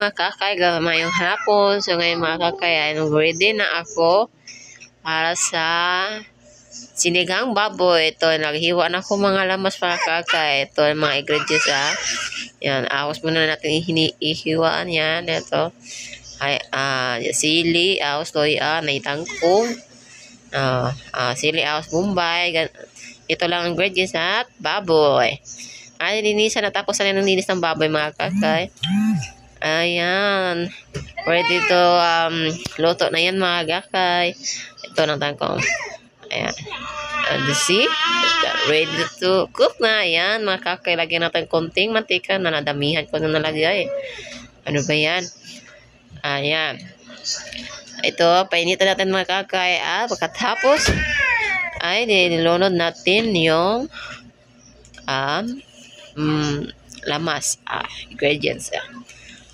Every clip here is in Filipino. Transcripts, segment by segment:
Mga kakay, gamayong hapon. So ngayon mga kakay, ready na ako para sa sinigang baboy. Ito, naghiwa na ako mga lamas mga kakay. Ito, mga ingredients Yan, ahos muna natin ihiwaan yan. Ito, ay, sili, ahos, toya, naitangkong, sili, ahos, bombay. Ito lang ang ingredients at baboy. Linisan na tapos na linis ng baboy mga kakay. Ayan. Ready to luto na yan mga kakay. Ito ng tangkong. Ayan. And see? Ready to cook na. Ayan mga kakay. Lagyan natin konting mantika na nadamihan ko na nalagay. Ano ba yan? Ayan. Ito, painitan natin mga kakay. Pagkatapos ay nilunod natin yung lamas. Ingredients.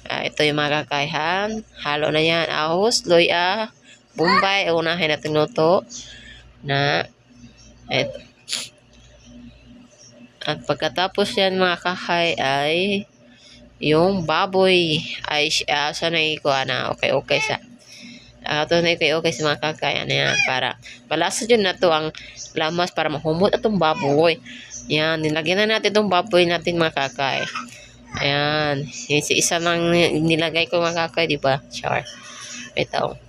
Ito yung mga kakayahan. Halo na yan. Ahos, loya, bombay. Unahin natin luto. Ito. At pagkatapos yan mga kakay ay yung baboy ay sanay ko okay sa ito na okay sa mga kakay. Yan, para malasa dyan na to ang lamas para mahumot itong baboy. Yan, nilagyan na natin itong baboy natin mga kakay. Ayan. Isa lang nilagay ko mga kakay, di ba? Char. Ito.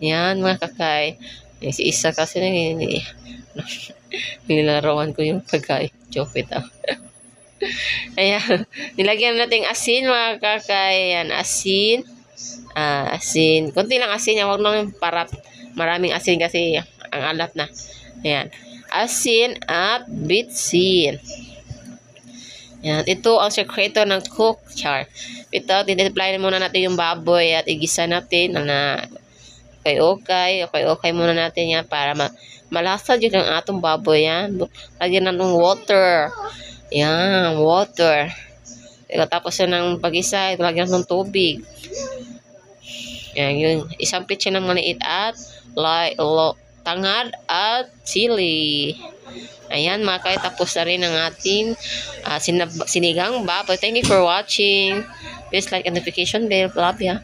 Yan mga kakay. Isa kasi nilaruan ko yung pagkain. Joke ito. Ayan. Nilagyan natin asin mga kakay. Ayan. Asin. Asin. Kunti lang asin. Huwag lang para maraming asin kasi ang alat na. Ayan. Asin at bitsin. Yan, ito ang sekreto ng cook char. Ito, tinitiply muna natin yung baboy at igisa natin okay muna natin yan para malasa dyan ang atong baboy yan. Lagyan natin water. Yan, water. Tapos yan ng pag-isa, lagyan ng tubig. Yan, yung isang pitsa ng maliit at tangad at chili. Ayan mga kaya, tapos na rin ang ating sinigang baboy. Thank you for watching. Please like and notification bell. Love ya.